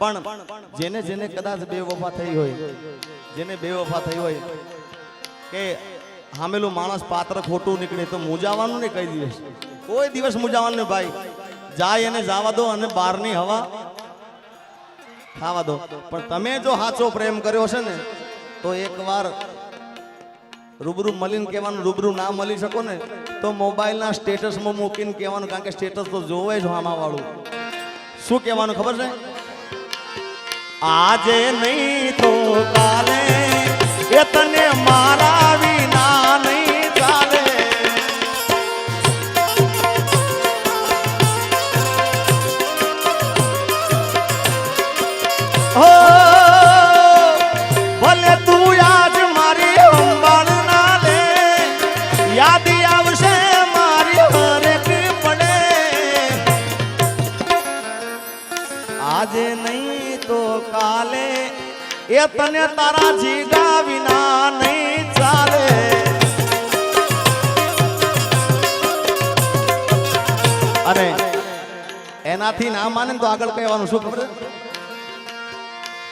પણ જેને જેને કદાચ બેવફા થઈ હોય, જેને બેવફા થઈ હોય કે હામેલું માણસ પાત્ર ખોટું નીકળે તો મૂજાવાનું નહીં કઈ દિવસ, કોઈ દિવસ મૂજાવાનું નહીં ભાઈ. જાય એને જવા દો અને બહારની હવા ખાવા દો. પણ તમે જો સાચો પ્રેમ કર્યો છે ને તો એકવાર રૂબરૂ મળીને કહેવાનું, રૂબરૂ ના મળી શકો ને તો મોબાઈલના સ્ટેટસમાં મૂકીને કહેવાનું, કારણ કે સ્ટેટસ તો જોવે જ આમાં વાળું. શું કહેવાનું ખબર છે? આજે નહીં તો કાલે એ તને મારા વિના નહીં ચાલે. હો ભલે તું આજ મારી અંબાળ ના લે, યાદ આવશે મારી હરેક પડે. આજે નહીં તો કાલે એ તને તારા જીગા વિના નહીં ચાલે. અને એનાથી ના માને તો આગળ કહેવાનું શું ખબર?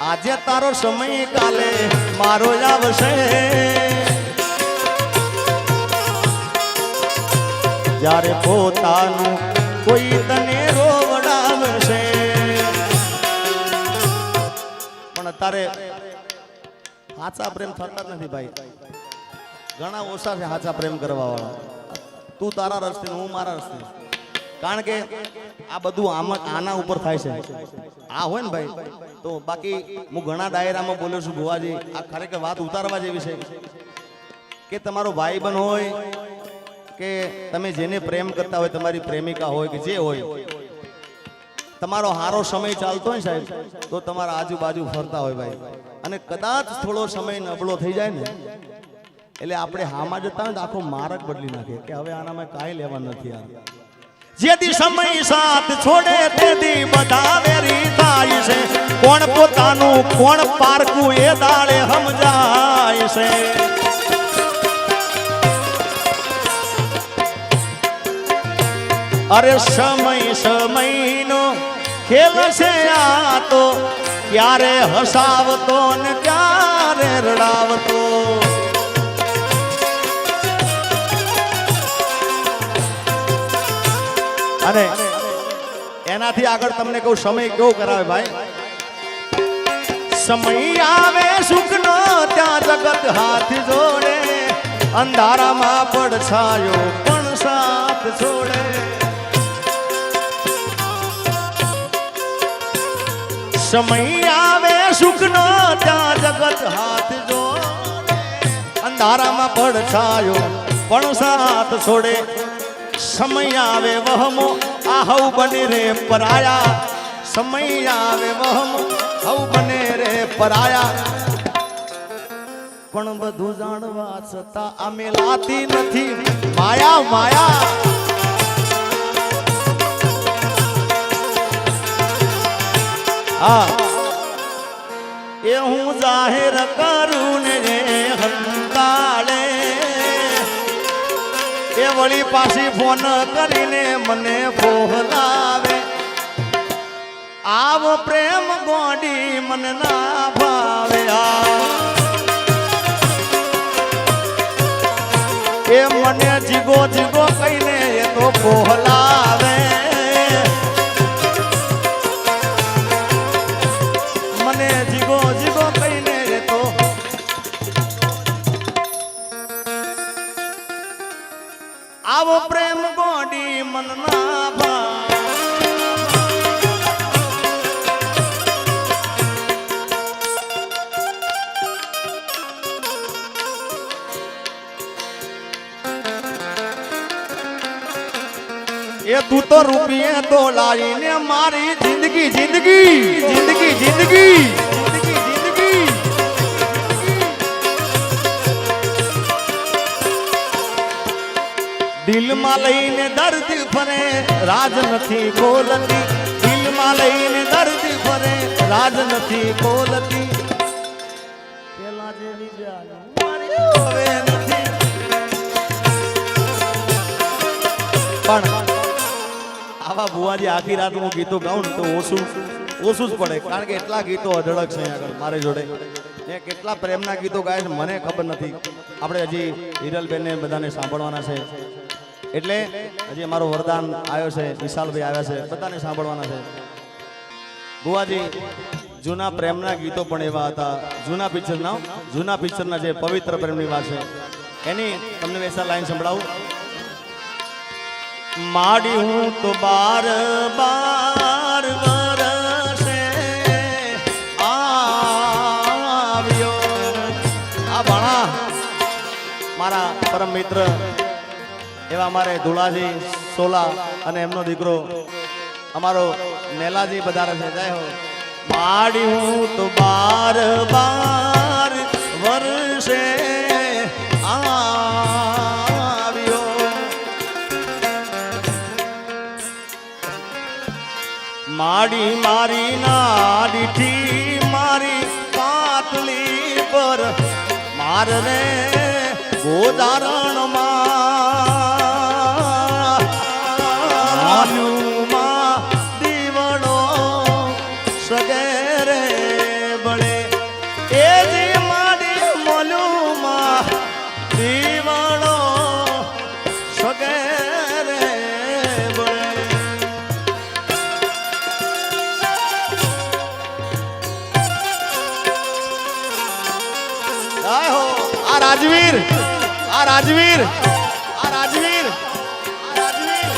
આજે તારો સમય કાલે મારો આવશે, જ્યારે પોતાનું કોઈ તને રોવડાવશે. પણ અત્યારે સાચા પ્રેમ થતા જ નથી ભાઈ. ઘણા ઓછા છે સાચા પ્રેમ કરવા વાળા. તું તારા રસ્તે, હું મારા રસ્તે. કારણ કે આ બધું આના ઉપર થાય છે. આ હોય ને ભાઈ તો બાકી હું ઘણા ડાયરામાં બોલ્યો છું ભુવાજી, આ ખરેખર વાત ઉતારવા જેવી છે કે તમારો ભાઈબંધ હોય કે તમે જેને પ્રેમ કરતા હોય, તમારી પ્રેમિકા હોય કે જે હોય, તમારો હારો સમય ચાલતો હોય સાહેબ તો તમારા આજુબાજુ ફરતા હોય ભાઈ, અને કદાચ થોડો સમય નબળો થઈ જાય ને એટલે આપણે હામાં જતા હોય તો આખો માર્ગ બદલી નાખે કે હવે આનામાં કાંઈ લેવા નથી. યાર જેથી સમય સાથ છોડે તેથી બધા વેરી થાય છે. કોણ પોતાનું કોણ પારકું એ દાડે સમજાય છે. અરે સમય સમયનો ખેલ છે આ તો, ક્યારે હસાવતો ને ક્યારે રડાવતો. અને એનાથી આગળ તમને કહું સમય કેવો કરાવે ભાઈ. સમય આવે સુખનો ત્યાં જગત હાથ જોડે, અંધારામાં પડછાયો પણ સાથ છોડે. સમય આવે સુખનો ત્યાં જગત હાથ જોડે, અંધારામાં પડછાયો પણ સાથ છોડે. સમય આવે વહમો આ હવ બને રે પરાયા, સમય આવે વહમો હવ બને રે પરાયા. પણ બધું જાણવા છતાં આ મેલાતી નથી માયા માયા. હા એ હું જાહેર કરું ને હંતાળે, એ વળી પાછી ફોન કરીને મને બોલાવે. આવો પ્રેમ ગોડી મને ના ભાવે. એ મને જીગો જીગો કહીને એ તો બોલાવે. મને જીગો જીગો કહીને એ તો આવો પ્રેમ ગોડી મન ના ભાવે. એ તું તો રૂપિયે તો લાવીને મારી જિંદગી જિંદગી જિંદગી જિંદગી જિંદગી દિલમાં લઈને દર્દ ફરે રાજ નથી બોલતી. દિલમાં લઈને દર્દ ફરે રાજ નથી બોલતી. પેલા જેવી હવે નથી. પણ આવા બુવાજી આખી રાત હું ગીતો ગાઉં ને તો ઓછું ઓછું જ પડે, કારણ કે એટલા ગીતો અઢળક છે અહીંયા આગળ મારી જોડે. એ કેટલા પ્રેમના ગીતો ગાય છે મને ખબર નથી. આપણે હજી હિરલબેનને બધાને સાંભળવાના છે, એટલે હજી અમારો વરદાન આવ્યો છે, વિશાલભાઈ આવ્યા છે, બધાને સાંભળવાના છે. બુવાજી જૂના પ્રેમના ગીતો પણ એવા હતા, જૂના પિક્ચરના જે પવિત્ર પ્રેમની વાત છે એની તમને વૈસા લાઈન સંભળાવું. માડી હું તો બાર બાર વરસે આવ્યો. આ ભાણા મારા પરમ મિત્ર એવા અમારે ધુળાજી સોલા અને એમનો દીકરો અમારો મેલાજી પધારે છે. જય હો. માડી હું તો બાર બાર વર્ષે આવ્યો. માડી મારી નાડીથી મારી પાતળી પર માર રે ગોદારણમાં દીવડો સગેરે બળે. એ જે માડી મોલુમાં દીવડો સગેરે બળે. આ રાજવીર આ રાજવીર આ રાજવીર આ રાજવીર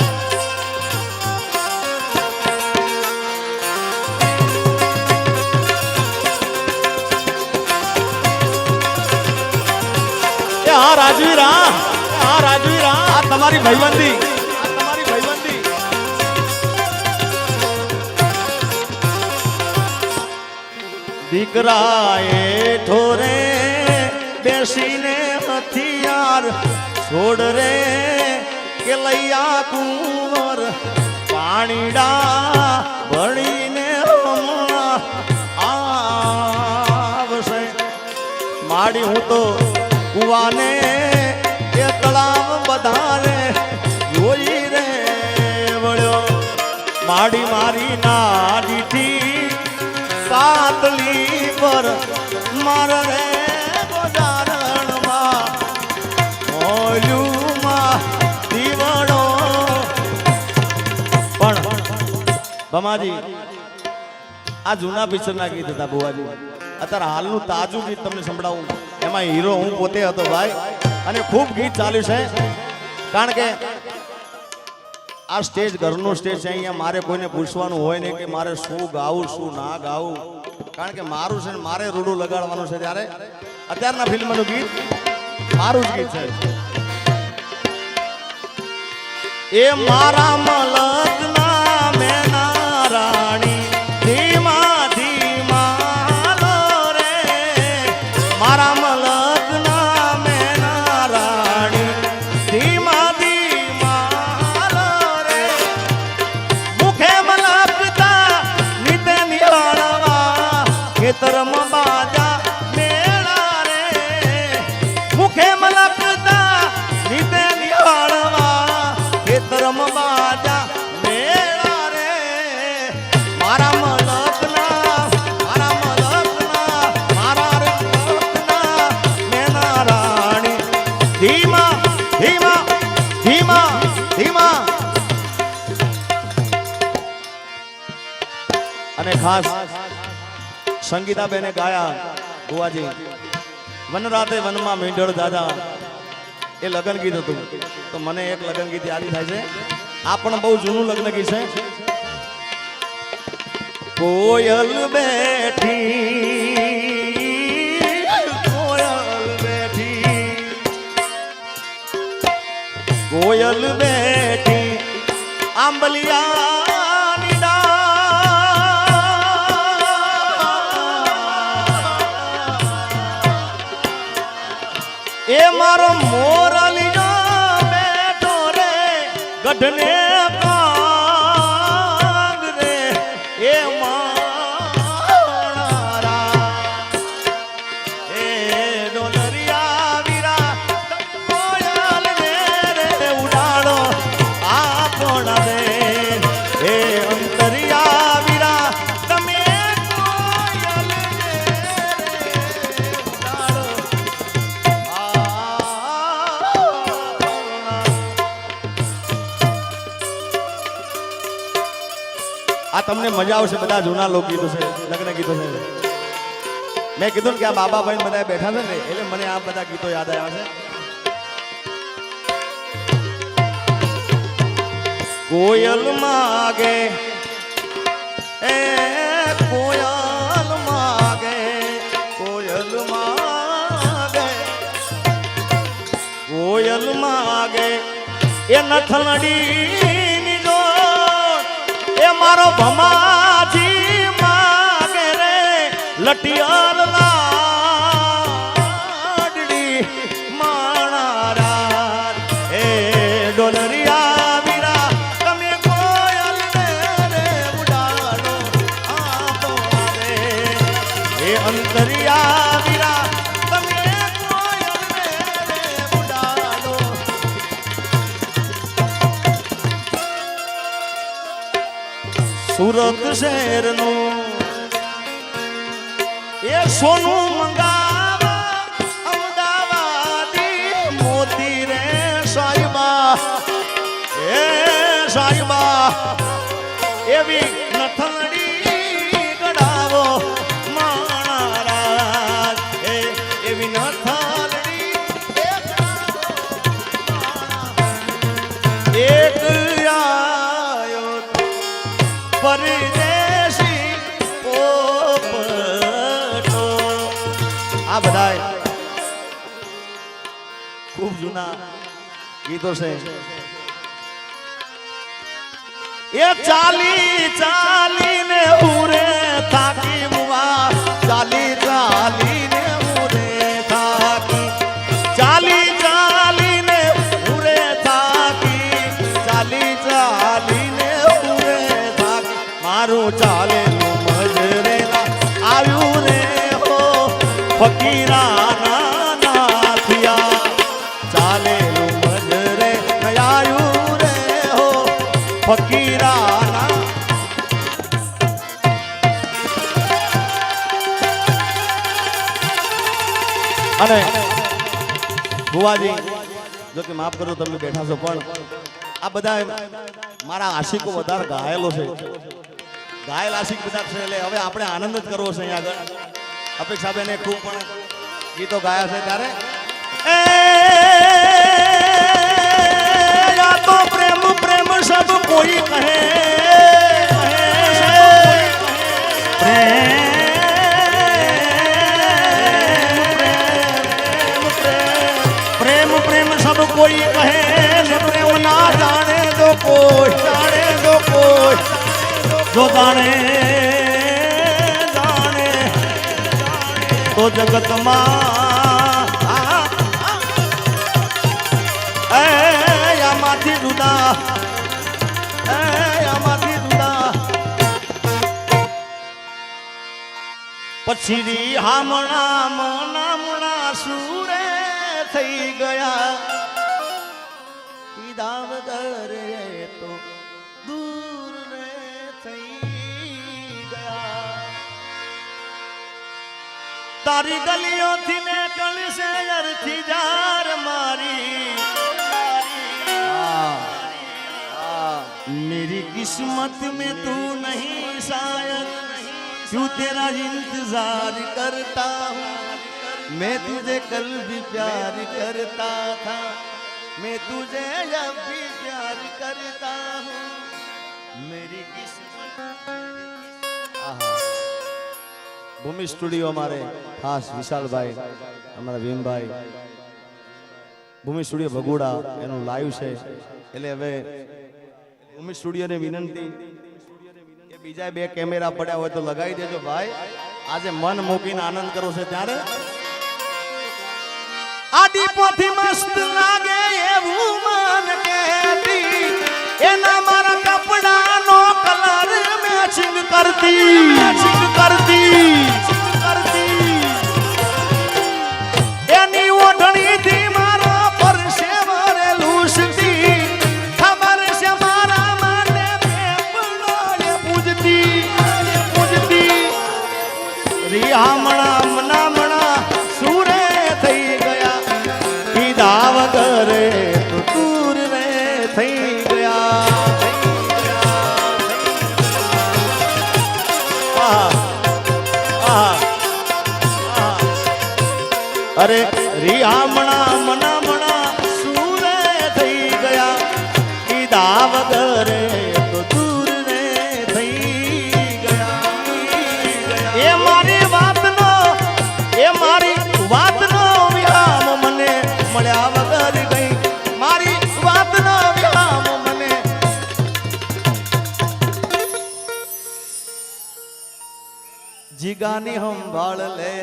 આ રાજવીર આ રાજવીર આ તમારી ભાઈબંધી, આ તમારી ભાઈબંધી. દીકરાએ ઠોરે બેસીને હથિયાર છોડ રે કે લૈયા કુંવર પાણીડા ભણીને આવશે. માડી હું તો કુવાને એ તળાવ બધાને જોઈ રે વળ્યો. માડી મારી નાડીથી પાતળી પર માર રે ગોદારણમાં મોલુમાં દીવડો. પણ બમાજી આ જૂના પિક્ચરના ગીત હતા બુવાજી. અત્યારે હાલનું તાજું ગીત તમને સંભળાવું, એમાં હીરો હું પોતે હતો ભાઈ, અને ખૂબ ગીત ચાલ્યું છે. કારણ કે આ સ્ટેજ ઘરનું સ્ટેજ છે, અહીંયા મારે કોઈને પૂછવાનું હોય નહીં કે મારે શું ગાવું શું ના ગાવું, કારણ કે મારું છે ને મારે રૂડું લગાડવાનું છે. ત્યારે અત્યારના ફિલ્મનું ગીત મારું જ ગીત છે. એ મારા મલકના મેના રાણી ધીમા ધીમા લો રે. મારા મલકના મેના રાણી ધીમા ધીમા લો રે. મુખે મલકતા નીતે નિહાળવા ખેતરમાં બાજા મેળા રે. મુખે મલકતા નીતે નિહાળવા ખેતરમાં બાજા મેળા રે. મારા મલકના મેના રાણી ધીમા ધીમા ધીમા ધીમા. અને ખાસ સંગીતાબેને ગાયા બુવાજી વન રાતે વનમાં મીંઢળ દાદા, એ લગ્ન ગીત હતું. તો મને એક લગ્ન ગીત યાદ થાય છે, આ પણ બહુ જૂનું લગ્ન ગીત છે. કોયલ બેઠી કોયલ બેઠી કોયલ બેઠી આંબલિયાની ડાળ. એ મારો મોરલીનો બેઠો રે ગઢને કાંગ રે. એ મારા એ ડોલરિયા વીરા કોયલ ને રે ઉડાડો આપણા દે. એ અંતરિયા વીરા તમે તમને મજા આવશે, બધા જૂના લોકગીતો છે, લગ્ન ગીતો છે. મેં કીધું કે આ બાબાભાઈ બધા બેઠા છે ને એટલે મને આ બધા ગીતો યાદ આવ્યા છે. કોયલ માગે એ કોયલ માગે, કોયલ માગે, કોયલ માગે એ નથલડી જો એ મારો ભમાજી માગે રે લટિયાર લાડડી માણારા એ ડોલરિયા વીરા તમે કોયલ રે ઉડાડો આપો રે એ અંતરિયા વીરા તમે કોયલ રે ઉડાડો. સુરત શહેરનું એ સોનું મંગાવા અમદાવાદી મોતી રે સાહિબા એ સાહિબા એવી નથલડી ગડાવો માણારાજ એ એવી નથલડી એક આયો પરદેશી પોપટો. આ બધા ખૂબ જૂના ગીતો છે. એ ચાલી ચાલીને ઉરે થાકી મુવા, ચાલી ચાલીને ઉરે થાકી, ચાલી ચાલીને ઉરે થાકી, ચાલી ચાલીને ઉરે થાકી મારું ચાલેલું મજરેલા આવ્યું રે હો ફકીરાના નાથિયા, ચાલેલું મજરે આવ્યું રે હો ફકીરાના. અને ભુવાજી જો કે માફ કરો તમે બેઠા છો પણ આ બધા મારા આશિકો વધારે ઘાયલો છે, ઘાયલ આશિક બધા છે એટલે હવે આપણે આનંદ જ કરવો છે. અહીંયા આગળ અપેક્ષાબેને ખૂબ પણ ગીતો ગાયા છે ત્યારે તો પ્રેમ પ્રેમ સબ કોઈ કહે, પ્રેમ પ્રેમ સબ કોઈ કહે, પ્રેમ ના જાણે તો કોઈ, જાણે તો કોઈ જો જાણે જાણે તો જગતમાં આમાંથી જુદા, આમાંથી જુદા. પછી રી હામણા મનામણા સુરે થઈ ગયા, કીધા વગર તો દૂર રે થઈ ગયા. તારી ગલીઓથી ને કળશે અરથી જાર મારી, मेरी किस्मत में तू नहीं शायद, क्यों तेरा इंतजार करता हूँ मैं तुझे कल भी प्यार करता था, मैं तुझे अब भी प्यार करता हूँ मेरी किस्मत. ભૂમિ સ્ટુડિયો અમારે ખાસ વિશાલભાઈ, અમારા ભીમભાઈ, ભૂમિ સ્ટુડિયો ભગોડા એનું લાઈવ છે એટલે હવે ભૂમિ સ્ટુડિયોને વિનંતી કે બીજા બે કેમેરા પડ્યા હોય તો લગાવી દેજો ભાઈ, આજે મન મૂકીને આનંદ કરો છે ત્યારે. આડી પોથી મસ્ત લાગે એવું મન કહેતી, એના મારા કપડાનો કલર મેચિંગ કરતી, મેચિંગ કરતી, કરતી એની ઓઢણીથી મારા પરસેવરે લૂસતી, ખબર છે મારા માટે પેપડો પૂજતી, પૂજતી. રિહામણા મનામણા સુરે થઈ ગયા, કીધા વગર તો દૂર રે થઈ ગયા. અરે રિયામણા મના સૂરે થઈ ગયા કીધા વગર તો દૂર ને થઈ ગયા એ મારી વાતનો વિરામ મને મળ્યા વગર ગઈ મારી વાતનો વિરામ મને જીગાની સંભાળ લે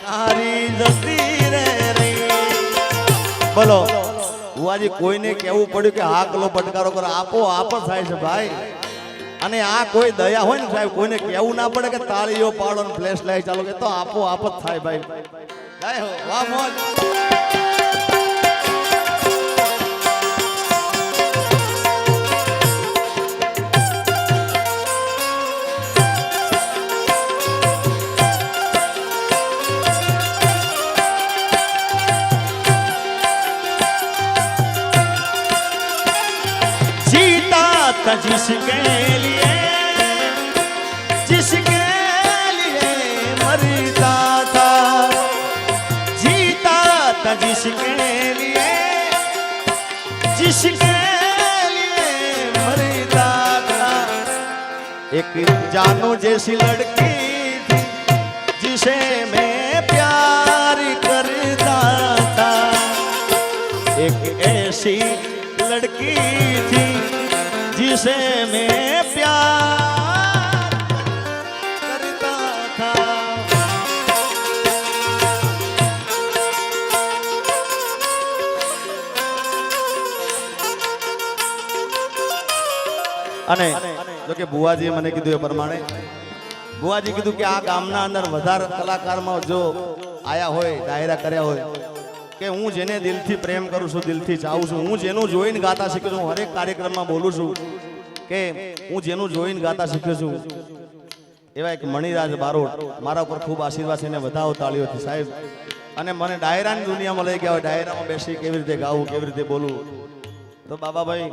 તારી જતી રે બોલો બુઆજી કોઈને કેવું પડ્યું કે આ કલો પટકારો કરો આપો આપ જ થાય છે ભાઈ અને આ કોઈ દયા હોય ને સાહેબ કોઈને કેવું ના પડે કે તાળીઓ પાડો ને ફ્લેશ લાઈટ ચાલો કે તો આપો આપ જ થાય ભાઈ જય હો વાહ મોજ जिसके लिए मरता था जीता था जिसके लिए मरता था एक जानो जैसी लड़की थी जिसे मैं प्यार करता था एक ऐसी लड़की थी जिसे मैं प्यार करता था અને જો કે બુઆજીએ મને કીધું એ પ્રમાણે બુઆજી કીધું કે આ ગામના અંદર વધારે કલાકારમાં જો આયા હોય ડાયરા કર્યા હોય કે હું જેને દિલથી પ્રેમ કરું છું દિલથી ચાહું છું હું જેનું જોઈને ગાતા શીખ્યો છું હરેક કાર્યક્રમમાં બોલું છું કે હું જેનું જોઈને ગાતા શીખ્યો છું એવા એક મણિરાજ બારોટ મારા ઉપર ખૂબ આશીર્વાદ છે એને વધાવો તાળીઓથી સાહેબ અને મને ડાયરાની દુનિયામાં લઈ ગયા હોય ડાયરામાં બેસી કેવી રીતે ગાવું કેવી રીતે બોલું તો બાબાભાઈ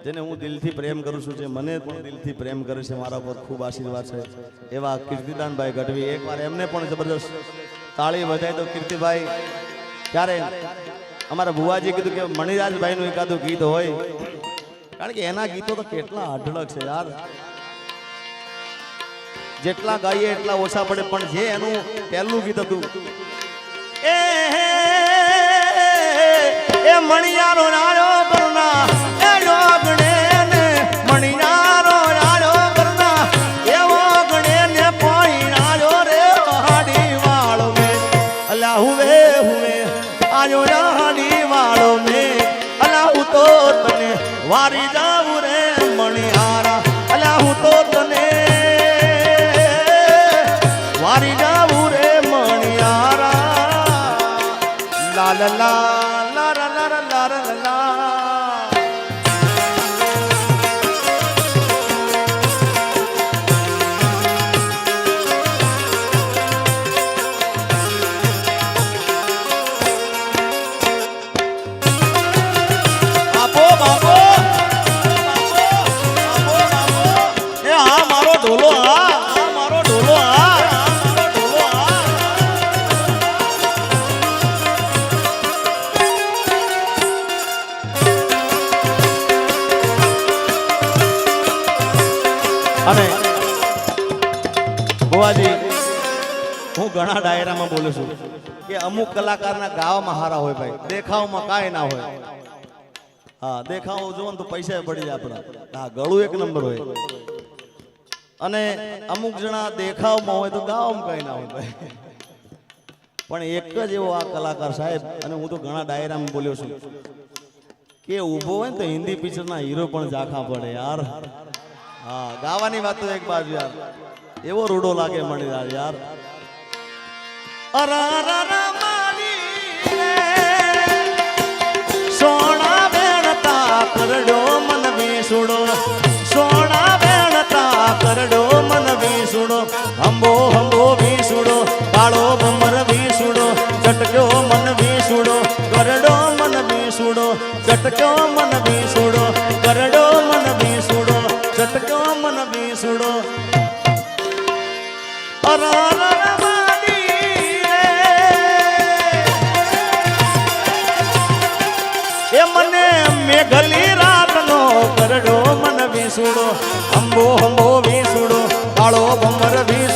જેને હું દિલથી પ્રેમ કરું છું જે મને પણ દિલથી પ્રેમ કરે છે મારા ઉપર ખૂબ આશીર્વાદ છે એવા કીર્તિદાનભાઈ ગઢવી એકવાર એમને પણ જબરદસ્ત તાળી વધાય તો કીર્તિભાઈ ત્યારે અમારા બુવાજી કીધું કે મણિરાજભાઈનું એકાદું ગીત હોય કારણ કે એના ગીતો તો કેટલા અઢળક છે યાર જેટલા ગાઈએ એટલા ઓછા પડે પણ જે એનું પહેલું ગીત હતું એ મણિયારો નારો કરુણા એ જોગણે ને મણિયારો નારો કરુણા એવો ગણે ને પોઈનારો રે હાડી વાળો મે અલા હુવે આજો હાડી વાળો મે અલા હું તો તને વારી જાવું રે મણિયારા અલા હું તો તને વારી જાવું રે મણિયારા લા લા લા લા લા લા લા લા અને બુવાજી હું ઘણા ડાયરામાં બોલું છું કે અમુક કલાકારના ગાવામાં હારા હોય ભાઈ દેખાવમાં કાંઈ ના હોય હા દેખાવ જોવો ને તો પૈસા પડી જાય આપણા હા ગળું એક નંબર હોય અને અમુક જણા દેખાવમાં હોય તો ગાવામાં કાંઈ ના હોય ભાઈ પણ એક જ એવો આ કલાકાર સાહેબ અને હું તો ઘણા ડાયરામાં બોલ્યો છું કે ઊભો હોય ને તો હિન્દી પિક્ચરના હીરો પણ ઝાંખા પડે યાર हाँ गावानी बात तो एक बात यार एवो रूडो लागे मणिराज यार सोना बेणता करडो मन वीसुडो सोना बेणता करडो मन वीसुडो हंबो हंबो वीसुडो काळो बमर वीसुडो चटक्यो मन वीसुडो करडो मन वीसुडो चटक्यो मन वीसुडो करडो मन वीसुडो चटक्यो मन वीसुडो વીસુડો અંબો અંબો વીસુડો કાળો ભમર વીસુડો